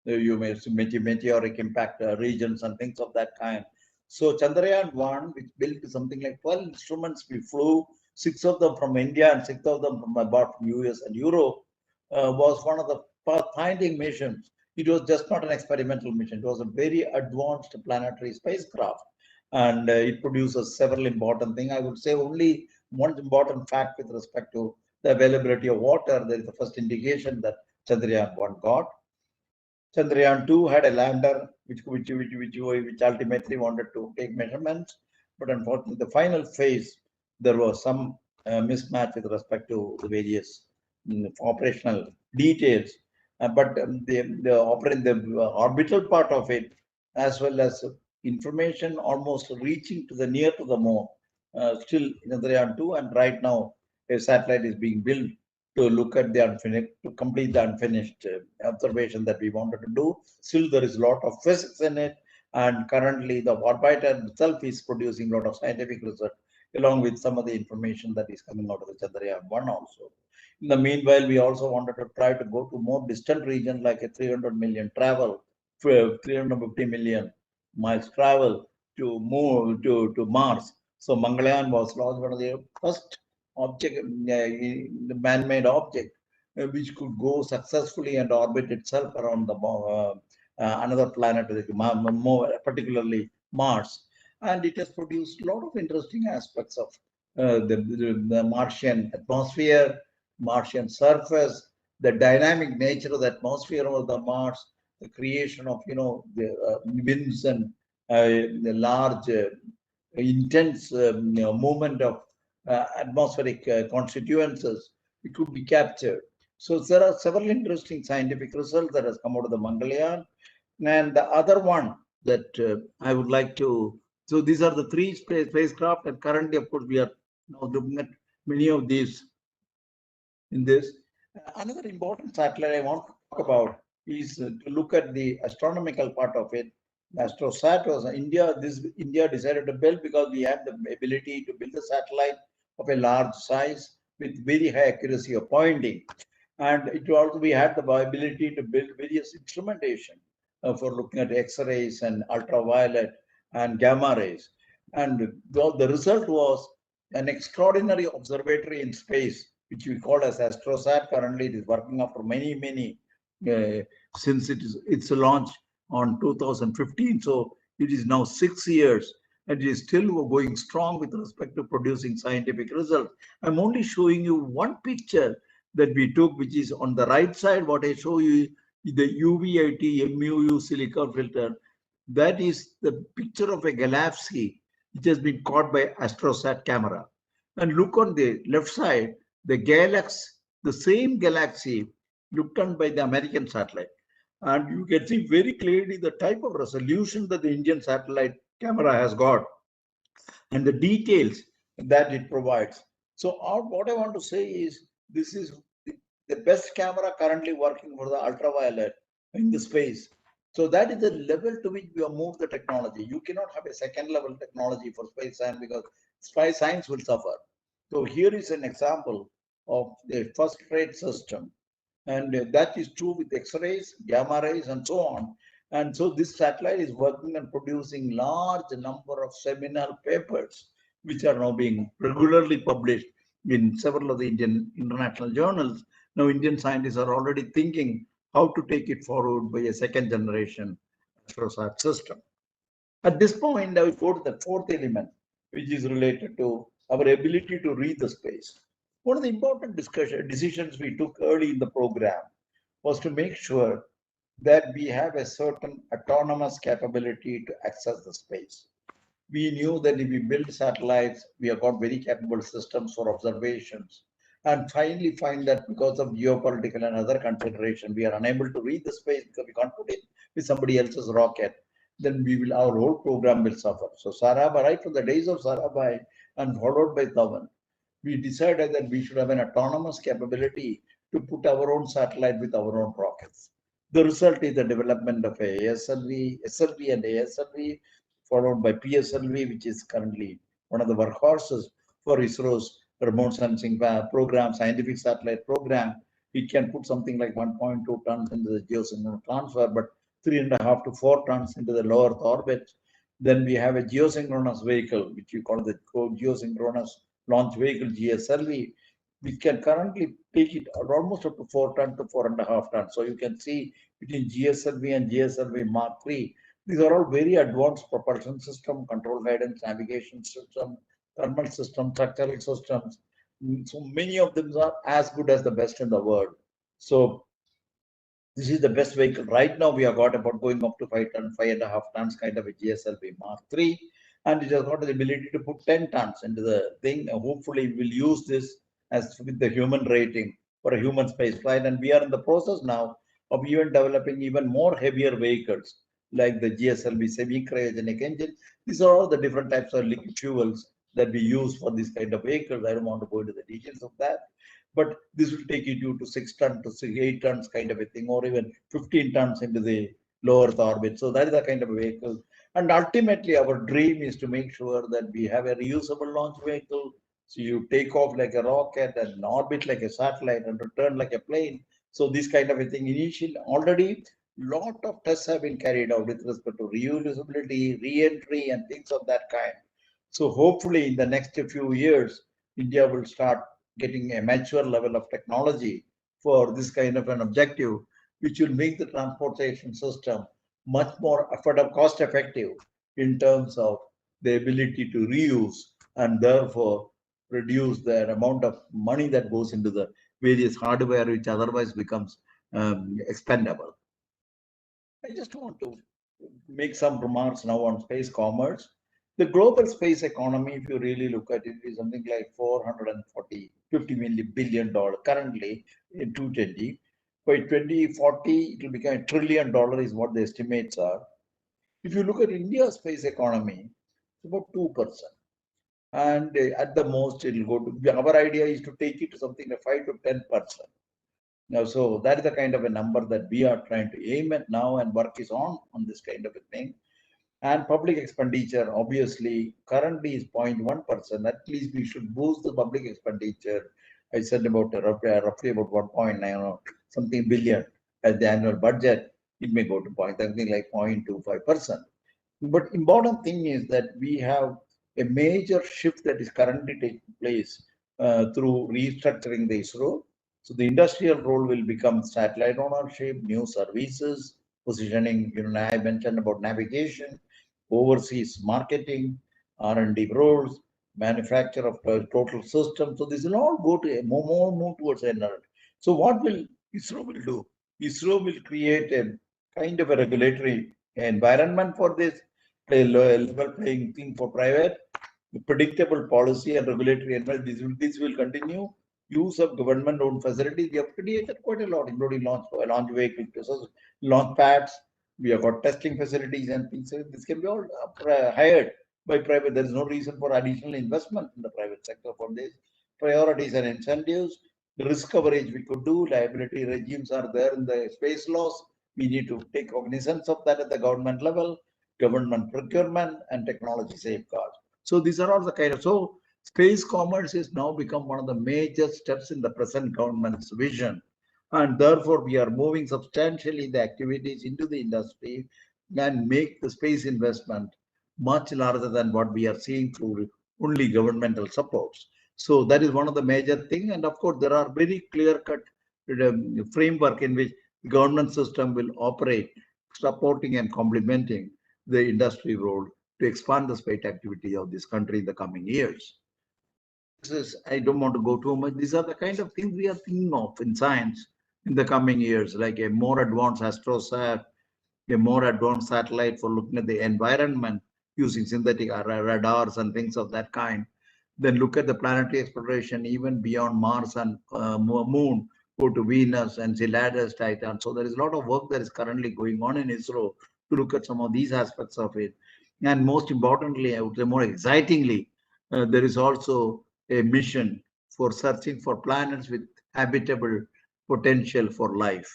you may see meteoric impact regions and things of that kind. So Chandrayaan-1, which built something like 12 instruments, we flew, 6 of them from India and 6 of them from about US and Europe, was one of the pathfinding missions. It was just not an experimental mission. It was a very advanced planetary spacecraft. And it produces several important things. I would say only one important fact with respect to the availability of water. There is the first indication that Chandrayaan-1 got. Chandrayaan-2 had a lander which ultimately wanted to take measurements, but unfortunately, the final phase there was some mismatch with respect to the various operational details. But the orbital part of it, as well as information almost reaching to the near to the moon, still Chandrayaan-2, and right now a satellite is being built to look at the unfinished, to complete the unfinished observation that we wanted to do. Still, there is a lot of physics in it, and currently the orbiter itself is producing a lot of scientific research, along with some of the information that is coming out of the Chandrayaan-1 also. In the meanwhile, we also wanted to try to go to more distant region, like a 300 million travel, 350 million miles travel to move to Mars. So Mangalyaan was launched, one of the first object, the man-made object, which could go successfully and orbit itself around the another planet, more particularly Mars. And it has produced a lot of interesting aspects of the Martian atmosphere, Martian surface, the dynamic nature of the atmosphere of the Mars, the creation of the winds and the large intense movement of atmospheric constituencies, it could be captured. So there are several interesting scientific results that has come out of the Mangalyaan. And the other one that I would like to, so these are the 3 spacecraft, and currently, of course, we are now looking at many of these in this. Another important satellite I want to talk about is to look at the astronomical part of it. AstroSAT was India decided to build because we had the ability to build a satellite of a large size with very high accuracy of pointing. And it also we had the ability to build various instrumentation for looking at X-rays and ultraviolet and gamma rays. And the result was an extraordinary observatory in space, which we call as AstroSAT. Currently, it is working after many since its launch on 2015. So it is now 6 years, and it is still going strong with respect to producing scientific results. I'm only showing you one picture that we took, which is on the right side. What I show you, the UVIT MUU silica filter. That is the picture of a galaxy which has been caught by AstroSAT camera. And look on the left side, the galaxy, the same galaxy looked on by the American satellite. And you can see very clearly the type of resolution that the Indian satellite camera has got and the details that it provides. So what I want to say is this is the best camera currently working for the ultraviolet in the space. So that is the level to which we have moved the technology. You cannot have a second level technology for space science because space science will suffer. So here is an example of the first rate system. And that is true with X-rays, gamma rays, and so on. And so this satellite is working and producing large number of seminal papers, which are now being regularly published in several of the Indian international journals. Now, Indian scientists are already thinking how to take it forward by a second generation AstroSAT system. At this point, I will go to the fourth element, which is related to our ability to read the space. One of the important decisions we took early in the program was to make sure that we have a certain autonomous capability to access the space. We knew that if we build satellites, we have got very capable systems for observations. And finally find that because of geopolitical and other consideration, we are unable to read the space because we can't put it with somebody else's rocket. Then our whole program will suffer. So Sarabhai, right from the days of Sarabhai and followed by Dhawan, we decided that we should have an autonomous capability to put our own satellite with our own rockets. The result is the development of a ASLV, SLV and ASLV, followed by PSLV, which is currently one of the workhorses for ISRO's remote sensing program, scientific satellite program. It can put something like 1.2 tons into the geosynchronous transfer, but 3.5 to 4 tons into the low Earth orbit. Then we have a geosynchronous vehicle, which we call the geosynchronous launch vehicle, GSLV. We can currently take it almost up to 4 tons to 4.5 tons. So you can see between GSLV and GSLV Mark III, these are all very advanced propulsion system, control guidance, navigation system, thermal system, structural systems. So many of them are as good as the best in the world. So this is the best vehicle. Right now, we have got about going up to 5 tons, 5.5 tons kind of a GSLV Mark III, and it has got the ability to put 10 tons into the thing. And hopefully, we'll use this as with the human rating for a human space flight. And we are in the process now of even developing even more heavier vehicles like the GSLV semi-cryogenic engine. These are all the different types of liquid fuels that we use for this kind of vehicles. I don't want to go into the details of that. But this will take you to 6 tons to 8 tons kind of a thing, or even 15 tons into the low Earth orbit. So that is the kind of a vehicle. And ultimately, our dream is to make sure that we have a reusable launch vehicle. So you take off like a rocket and orbit like a satellite and return like a plane. So this kind of a thing, initially, already lot of tests have been carried out with respect to reusability, re-entry, and things of that kind. So hopefully, in the next few years, India will start getting a mature level of technology for this kind of an objective, which will make the transportation system much more affordable, cost effective in terms of the ability to reuse and therefore reduce the amount of money that goes into the various hardware, which otherwise becomes expendable. I just want to make some remarks now on space commerce. The global space economy, if you really look at it, is something like $50 billion currently in 2020. By 2040, it will become $1 trillion is what the estimates are. If you look at India's space economy, it's about 2%. And at the most, it will go to, our idea is to take it to something like 5 to 10%. Now, so that is the kind of a number that we are trying to aim at now, and work is on this kind of a thing. And public expenditure, obviously, currently is 0.1%. At least we should boost the public expenditure. I said about roughly about 1.9 or something billion as the annual budget. It may go to something like 0.25%. But important thing is that we have a major shift that is currently taking place through restructuring the ISRO. So the industrial role will become satellite ownership, new services, positioning. I mentioned about navigation, overseas marketing, R&D roles, manufacture of total systems. So this will all go to a more move towards energy. So what will ISRO will do? ISRO will create a kind of a regulatory environment for this, a level playing thing for private, predictable policy and regulatory environment. This will continue. Use of government-owned facilities. We have created quite a lot, including launch vehicles, launch pads. We have got testing facilities and things. This can be all hired by private. There is no reason for additional investment in the private sector for this. Priorities and incentives. The risk coverage we could do. Liability regimes are there in the space laws. We need to take cognizance of that at the government level. Government procurement and technology safeguards. So these are all the kind of, so space commerce has now become one of the major steps in the present government's vision. And therefore, we are moving substantially the activities into the industry and make the space investment much larger than what we are seeing through only governmental supports. So that is one of the major things. And of course, there are very clear-cut framework in which the government system will operate, supporting and complementing the industry role to expand the space activity of this country in the coming years. This is, I don't want to go too much. These are the kind of things we are thinking of in science in the coming years, like a more advanced AstroSAT, a more advanced satellite for looking at the environment using synthetic radars and things of that kind. Then look at the planetary exploration even beyond Mars and Moon, go to Venus and Enceladus, Titan. So there is a lot of work that is currently going on in ISRO to look at some of these aspects of it. And most importantly, I would say more excitingly, there is also a mission for searching for planets with habitable potential for life.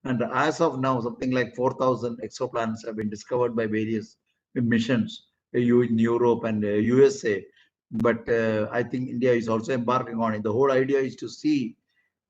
And as of now, something like 4,000 exoplanets have been discovered by various missions in Europe and USA. But I think India is also embarking on it. The whole idea is to see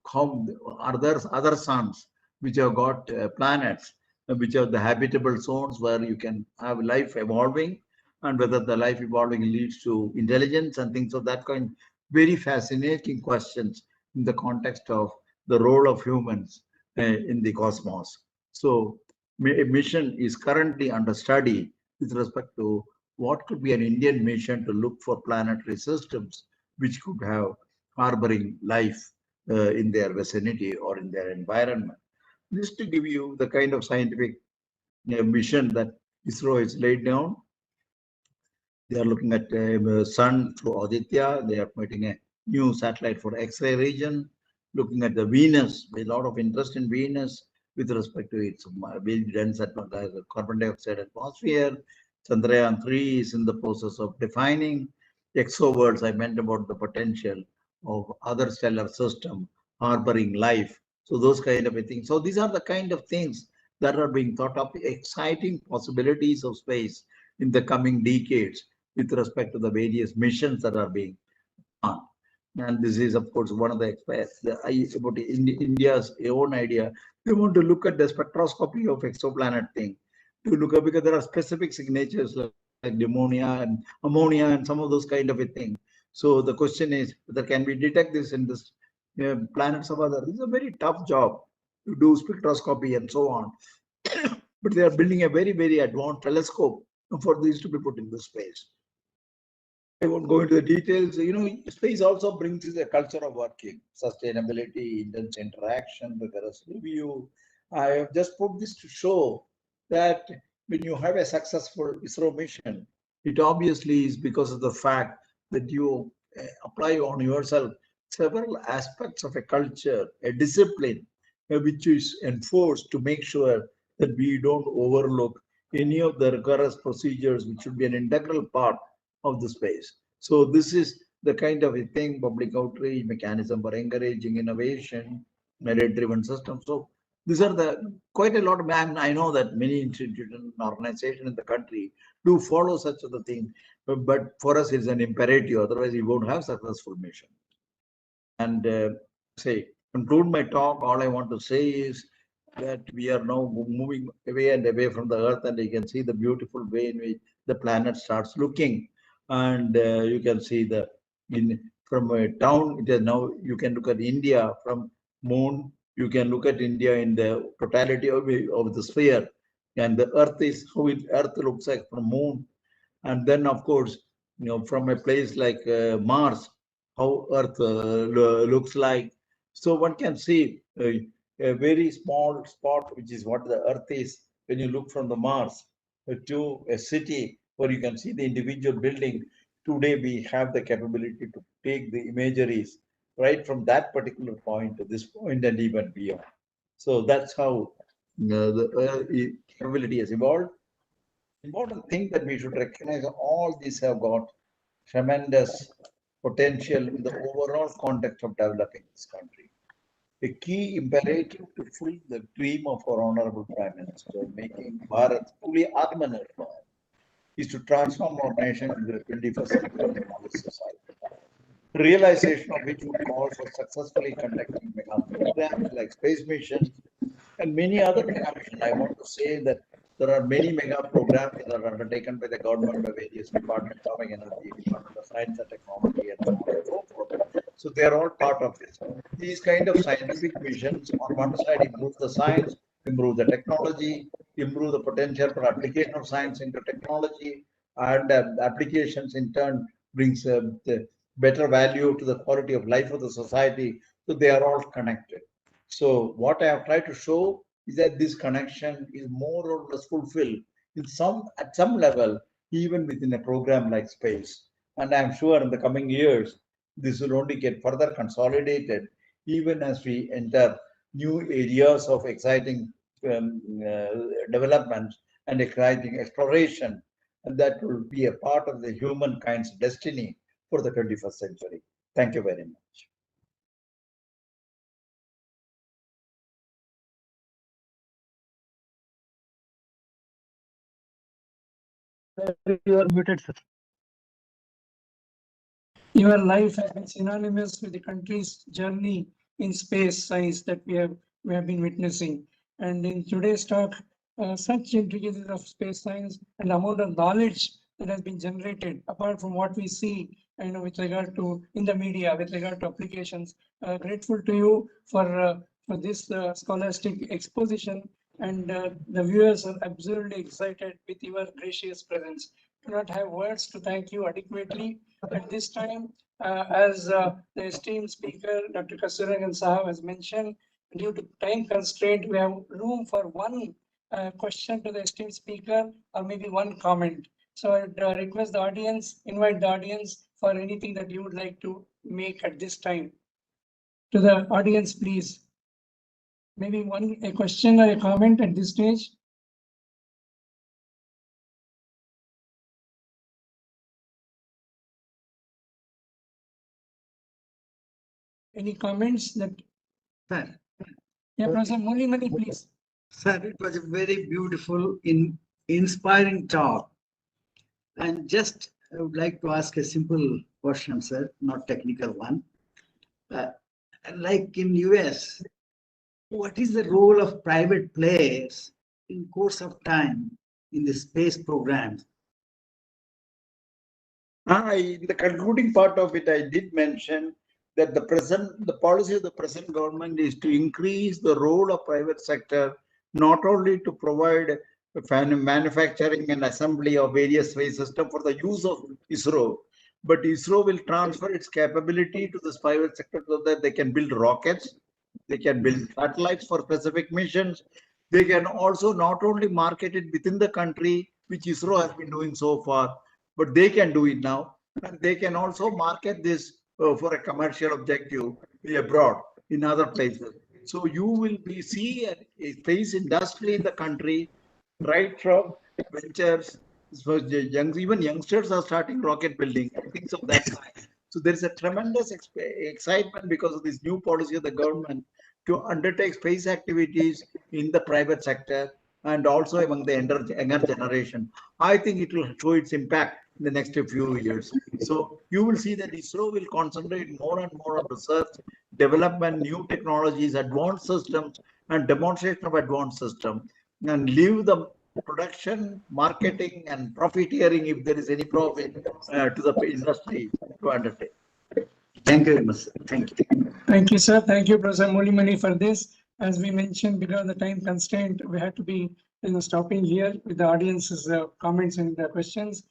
how other suns which have got planets, which are the habitable zones where you can have life evolving, and whether the life evolving leads to intelligence and things of that kind. Very fascinating questions in the context of the role of humans in the cosmos. So a mission is currently under study with respect to what could be an Indian mission to look for planetary systems which could have harboring life in their vicinity or in their environment. Just to give you the kind of scientific mission that ISRO has laid down, they are looking at the sun through Aditya. They are putting a new satellite for X-ray region, looking at the Venus, with a lot of interest in Venus with respect to its very dense carbon dioxide atmosphere. Chandrayaan-3 is in the process of defining. Exoworlds, I meant about the potential of other stellar system harboring life. So those kind of things. So these are the kind of things that are being thought of, exciting possibilities of space in the coming decades with respect to the various missions that are being done. And this is, of course, one of the experts about India's own idea. They want to look at the spectroscopy of exoplanet thing to look at, because there are specific signatures like ammonia and some of those kind of a thing. So the question is whether can we detect this in this planets of other. This is a very tough job to do spectroscopy and so on. But they are building a very, very advanced telescope for these to be put into space. I won't go into the details. Space also brings a culture of working, sustainability, intense interaction, rigorous review. I have just put this to show that when you have a successful ISRO mission, it obviously is because of the fact that you apply on yourself several aspects of a culture, a discipline, which is enforced to make sure that we don't overlook any of the rigorous procedures, which should be an integral part of the space. So this is the kind of a thing, public outreach mechanism for encouraging innovation, merit-driven system. So these are the quite a lot of, I know that many institutions and organizations in the country do follow such a thing, but for us it's an imperative, otherwise we won't have successful mission. And conclude my talk, all I want to say is that we are now moving away and away from the earth, and you can see the beautiful way in which the planet starts looking. and you can see the from a town. It is now you can look at India from moon. You can look at India in the totality of the sphere, and the Earth is how Earth looks like from moon. And then, of course, from a place like Mars, how Earth looks like. So one can see a very small spot, which is what the Earth is, when you look from the Mars to a city where you can see the individual building. Today, we have the capability to take the imageries right from that particular point to this point and even beyond. So that's how the capability has evolved. Important thing that we should recognize, all these have got tremendous potential in the overall context of developing this country. A key imperative to fulfill the dream of our Honorable Prime Minister, making Bharat fully Atmanirbhar, is to transform our nation into a 21st century knowledge society. Realization of which would call for successfully conducting mega programs like space missions and many other mega missions. I want to say that there are many mega programs that are undertaken by the government by various departments, atomic energy, Department of Science and Technology, and so on and so forth. So they are all part of this. These kind of scientific missions, on one side, improve the science, improve the technology, improve the potential for application of science into technology, and applications in turn brings the better value to the quality of life of the society. So they are all connected. So what I have tried to show is that this connection is more or less fulfilled at some level, even within a program like space. And I'm sure in the coming years, this will only get further consolidated, even as we enter new areas of exciting development and exciting exploration. And that will be a part of the humankind's destiny for the 21st century. Thank you very much. You are muted, sir. Your life has been synonymous with the country's journey in space science that we have been witnessing. And in today's talk, such intricacies of space science and the amount of knowledge that has been generated, apart from what we see, with regard to in the media, with regard to applications. Grateful to you for this scholastic exposition, and the viewers are absolutely excited with your gracious presence. Do not have words to thank you adequately at this time. As the esteemed speaker, Dr. Kasturirangan Sahab, has mentioned, due to time constraint, we have room for one question to the esteemed speaker, or maybe one comment. So I'd request the audience, invite the audience for anything that you would like to make at this time. To the audience, please. Maybe a question or a comment at this stage. Any comments that? Sir. Yeah, Professor Murlimani, please. Sir, it was a very beautiful, inspiring talk. And just I would like to ask a simple question, sir, not technical one. Like in US, what is the role of private players in course of time in the space programs? In the concluding part of it, I did mention that the policy of the present government is to increase the role of private sector, not only to provide manufacturing and assembly of various space systems for the use of ISRO, but ISRO will transfer its capability to this private sector so that they can build rockets, they can build satellites for specific missions. They can also not only market it within the country, which ISRO has been doing so far, but they can do it now. And they can also market this for a commercial objective abroad in other places. So you will see a space industry in the country, right from ventures. Even youngsters are starting rocket building and things of that kind. So there is a tremendous excitement because of this new policy of the government to undertake space activities in the private sector and also among the younger generation. I think it will show its impact in the next few years. So you will see that ISRO will concentrate more and more on research, development, new technologies, advanced systems, and demonstration of advanced systems, and leave the production, marketing, and profiteering, if there is any profit to the industry to undertake. Thank you very much, sir. Thank you. Thank you, sir. Thank you, Professor Mulimani, for this. As we mentioned, because of the time constraint, we had to be stopping here with the audience's comments and questions.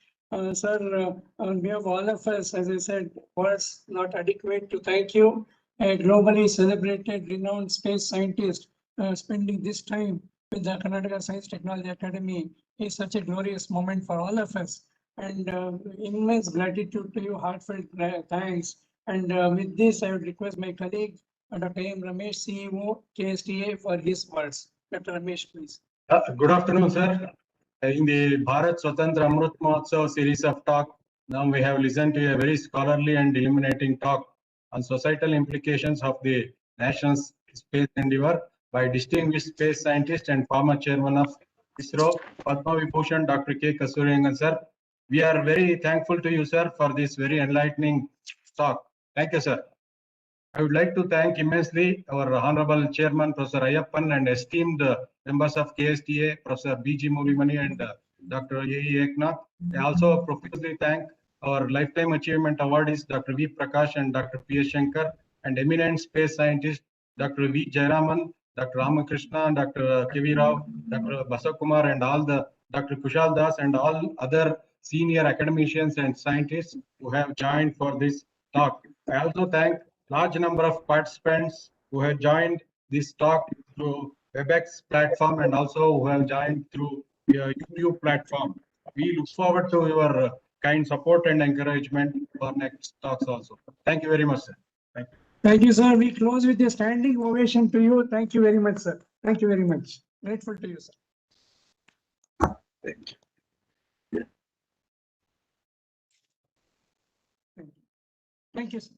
Sir, on behalf of all of us, as I said, words not adequate to thank you. A globally celebrated, renowned space scientist spending this time with the Karnataka Science Technology Academy is such a glorious moment for all of us. And immense gratitude to you, heartfelt thanks. And with this, I would request my colleague, Dr. M. Ramesh, CEO, KSTA, for his words. Dr. Ramesh, please. Good afternoon, sir. In the Bharat Swatantra Amruta Mahotsava series of talk, now we have listened to a very scholarly and illuminating talk on societal implications of the nation's space endeavor by distinguished space scientist and former chairman of ISRO, Padma Vibhushan, Dr. K. Kasturirangan, sir. We are very thankful to you, sir, for this very enlightening talk. Thank you, sir. I would like to thank immensely our Honorable Chairman, Professor Ayyappan, and esteemed members of KSTA, Professor B.G. Mulimani and Dr. A.E. Eknath. I also profusely thank our Lifetime Achievement Awardees, Dr. V. Prakash and Dr. P.S. Shankar, and eminent space scientists, Dr. V. Jayaraman, Dr. Ramakrishna, Dr. K.V. Rao, Dr. Basakumar, and all the Dr. Kushal Das, and all other senior academicians and scientists who have joined for this talk. I also thank large number of participants who have joined this talk through WebEx platform and also who have joined through YouTube platform. We look forward to your kind support and encouragement for next talks also. Thank you very much, sir. Thank you. Thank you, sir. We close with a standing ovation to you. Thank you very much, sir. Thank you very much. Grateful to you, sir. Thank you. Thank you, sir.